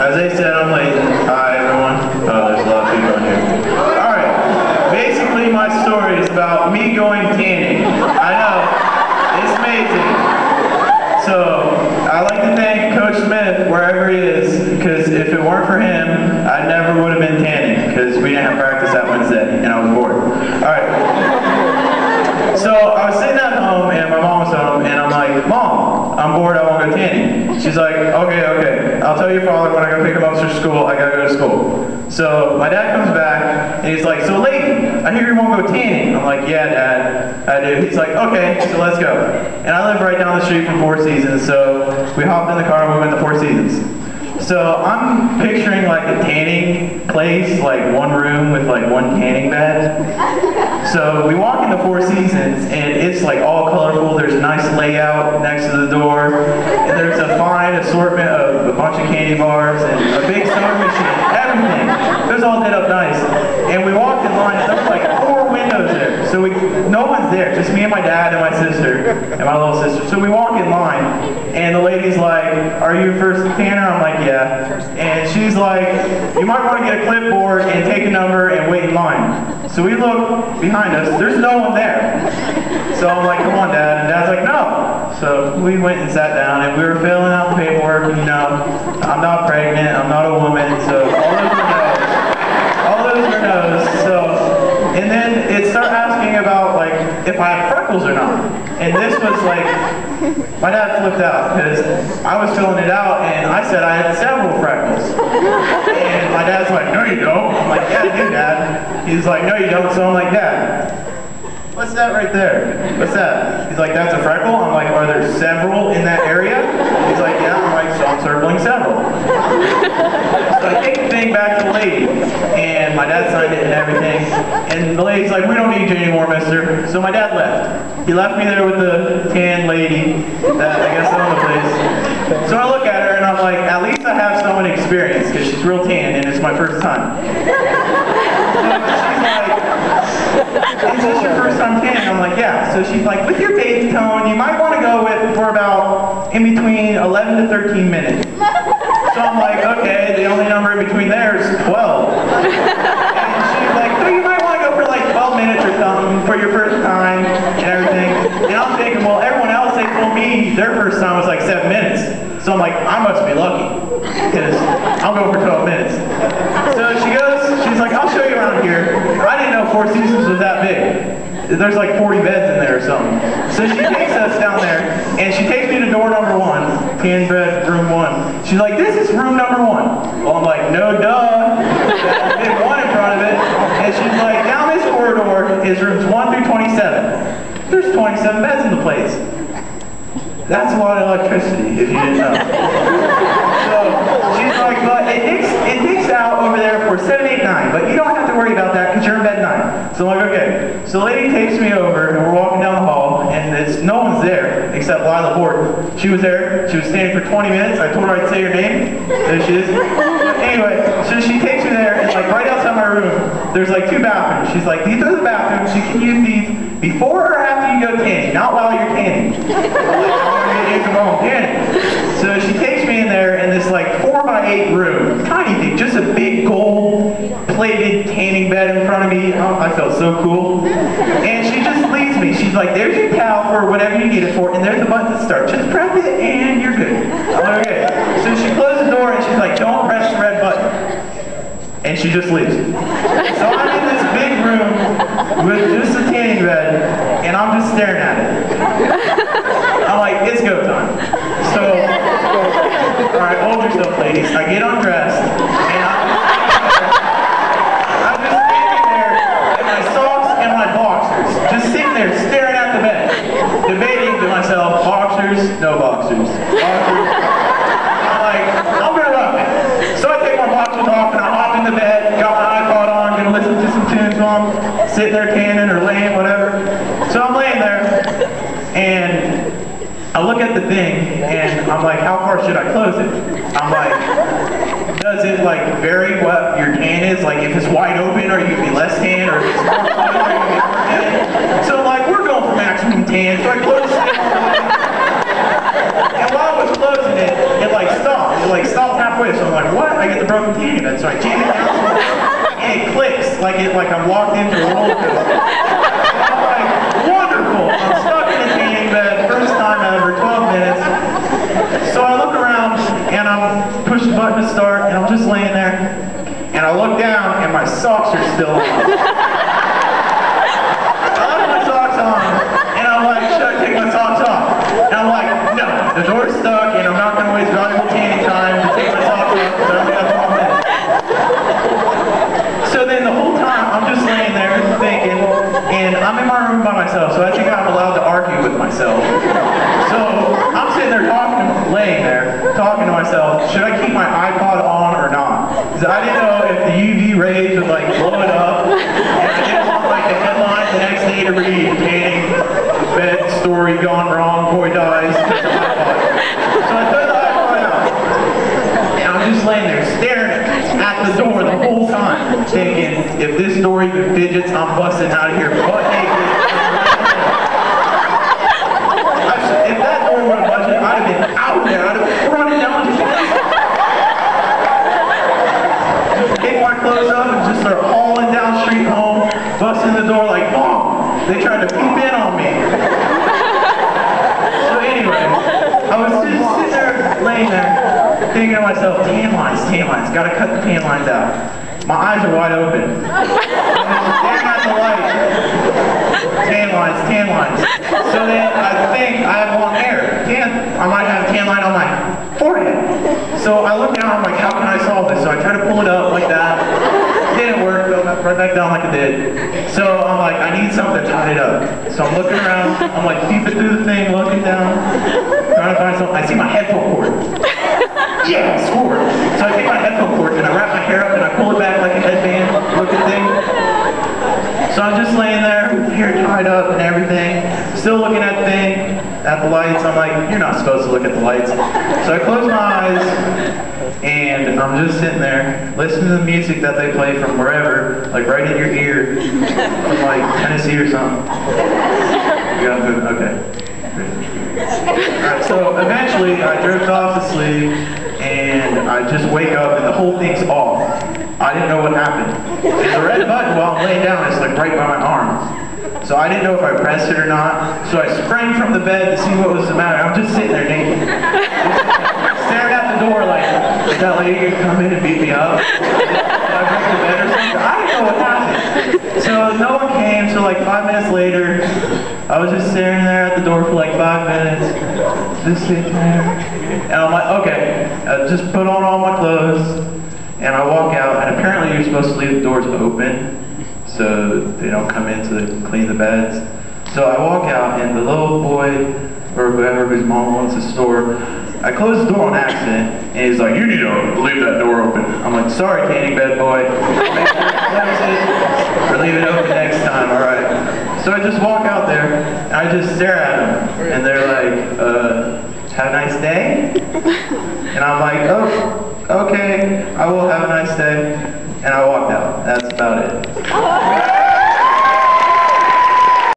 As they said, I'm Layton. Hi, everyone. Oh, there's a lot of people in here. Alright, basically my story is about me going tanning. I know, it's amazing. So, I'd like to thank Coach Smith, wherever he is, because if it weren't for him, I never would have been tanning, because we didn't have practice that Wednesday, and I was bored. Alright. So, I was sitting at home, and my mom was home, and I'm like, Mom, I'm bored, I want to go tanning. She's like, okay, I'll tell your father when I go pick him up for school, I gotta go to school. So, my dad comes back, and he's like, so Layton, I hear you want to go tanning. I'm like, yeah, Dad, I do. He's like, okay, so let's go. And I live right down the street from Four Seasons, so we hopped in the car and we went to Four Seasons. So I'm picturing like a tanning place, like one room with like one tanning bed. So we walk into Four Seasons and it's like all colorful. There's a nice layout next to the door. And there's a fine assortment of a bunch of candy bars and a big sewing machine, everything. It was all lit up nice. And we walked in line and there were like 4 windows there. So no one's there, just me and my dad and my sister and my little sister. So we walk in line and the lady's like, are you first tanner? I'm like, yeah. And she's like, you might want to get a clipboard and take a number and wait in line. So we look behind us, there's no one there. So I'm like, come on, Dad. And Dad's like, no. So we went and sat down and we were filling out the paperwork. And, you know, I'm not pregnant, I'm not a woman, so all those were no's. All those were no's. So, and then it started asking about like if I have freckles or not. And this was like, my dad flipped out because I was filling it out and I said I had several freckles. And my dad's like, no you don't. I'm like, yeah I do, Dad. He's like, no you don't. So I'm like, Dad, what's that right there? What's that? He's like, that's a freckle? I'm like, are there several in that area? He's like, yeah. I'm like, so I'm circling several. So I take the thing back to the lady, and my dad signed it and everything, and the lady's like, we don't need you anymore, mister. So my dad left. He left me there with the tan lady that I guess owned the place. So I look at her and I'm like, at least I have some experience, because she's real tan and it's my first time. So she's like, is this your first time tanning? I'm like, yeah. So she's like, with your base tone, you might want to go with for about in between 11 to 13 minutes. So I'm like, okay, the only number in between there is 12. And she's like, so you might want to go for like 12 minutes or something for your first time and everything. And I'm thinking, well, everyone else, they told me their first time was like 7 minutes. So I'm like, I must be lucky, because I'm going for 12 minutes. So she goes, she's like, I'll show you around here. I didn't know Four Seasons was that big. There's like 40 beds in there or something. So she takes us down there, and she takes me to door number 1, tan bed, room 1. She's like, this is room number 1. Well, I'm like, no duh. There's a big 1 in front of it. And she's like, down this corridor is rooms 1 through 27. There's 27 beds in the place. That's a lot of electricity, if you didn't know. So she's like, but it digs out over there for 7, 8, 9, but you don't have to worry about that because you're in bed 9. So I'm like, okay. So the lady takes me over, and we're walking down the hall, and no one's there except Lila Horton. She was there. She was standing for 20 minutes. I told her I'd say her name. There she is. Anyway, so she takes me there, and like right outside my room, there's like 2 bathrooms. She's like, these are the bathrooms. You can use these before or after you go tanning, not while you're tanning. So she takes me in there in this like 4x8 room, tiny thing, just a big gold plated tanning bed in front of me. Oh, I felt so cool. And she just leaves me. She's like, there's your towel for whatever you need it for, and there's a button to start. Just press it and you're good. I'm like, okay. So she closes the door and she's like, don't press the red button. And she just leaves. So I'm in this big room with just a tanning bed, and I'm just staring at it. I'm like, it's go time. So, alright, hold yourself, ladies. I get undressed, and I'm just standing there in my socks and my boxers, just sitting there staring at the bed, debating to myself, boxers, no boxers. Boxers. I'm like, I'm gonna rock it. So I take my boxers off and I hop in the bed, got my iPod on, gonna listen to some tunes while I'm sitting there tanning or laying, whatever. So I'm laying there, and I look at the thing, and I'm like, how far should I close it? I'm like, does it like vary what your tan is? Like if it's wide open, are you gonna be less tan, or if it's more closed, are you gonna be more tan? So like, we're going for maximum tan, so I close it. And while I was closing it, it like stopped halfway, so I'm like, what broken tanning bed, so I jam it down and it clicks like I'm locked into a roller coaster. I'm like, wonderful! I'm stuck in a tanning bed, first time ever, 12 minutes. So I look around and I'm pushing the button to start, and I'm just laying there, and I look down and my socks are still on. I left my socks on, and I'm like, should I take my socks off? And I'm like, no, the door's stuck, and I'm not going to waste valuable tanning time to take my socks off because I only got 12 minutes. So then the whole time, I'm just laying there thinking, and I'm in my room by myself, so I think I'm allowed to argue with myself. So I'm sitting there laying there, talking to myself, should I keep my iPod on or not? Because I didn't know if the UV rays would like blow it up, and I didn't want like the headline the next day to read, tanning bed story gone wrong, boy dies because of iPod. So I threw the iPod out, and I'm just laying there staring at the door the whole time, thinking, if this door even fidgets, I'm busting out of here butt naked. If that door would have budged, I'd have been out there. I'd have been running down the fence. Take my clothes up and just start hauling down the street home, busting the door like, oh, they tried to peep in on me. So anyway, I was just sitting there, laying there, thinking to myself, tan lines, gotta cut the tan lines out. My eyes are wide open. I'm just staring at the light. Tan lines. So then I think I have long hair. I might have a tan line on my forehead. So I look down, I'm like, how can I solve this? So I try to pull it up like that. Didn't work, fell right back down like it did. So I'm like, I need something to tie it up. So I'm looking around, I'm like peeping through the thing, looking down, trying to find something. I see my headphone cord. Yeah, I scored. So I take my headphone cord and I wrap my hair up and I pull it back like a headband looking thing. So I'm just laying there with the hair tied up and everything, still looking at the thing, at the lights. I'm like, you're not supposed to look at the lights. So I close my eyes and I'm just sitting there listening to the music that they play from wherever, like right in your ear, from like Tennessee or something. You got good? Okay. Alright, so eventually I drift off to sleep and I just wake up and the whole thing's off. I didn't know what happened. There's a red button while I'm laying down, it's like right by my arm. So I didn't know if I pressed it or not. So I sprang from the bed to see what was the matter. I'm just sitting there naked. Just staring at the door like, is that lady gonna come in and beat me up? Did I break the bed or something? I didn't know what happened. So no one came, so like 5 minutes later, I was just staring there at the door for like 5 minutes, just sitting there. And I'm like, okay, I just put on all my clothes, and I walk out, and apparently you're supposed to leave the doors open so they don't come in to clean the beds. So I walk out, and the little boy, or whoever whose mom owns the store, I closed the door on accident, and he's like, you need to leave that door open. I'm like, sorry, tanning bed boy. Make sure you close it, or leave it open next time, alright. So I just walk out there, and I just stare at them, and they're like, have a nice day? And I'm like, oh, okay, I will have a nice day. And I walked out. That's about it.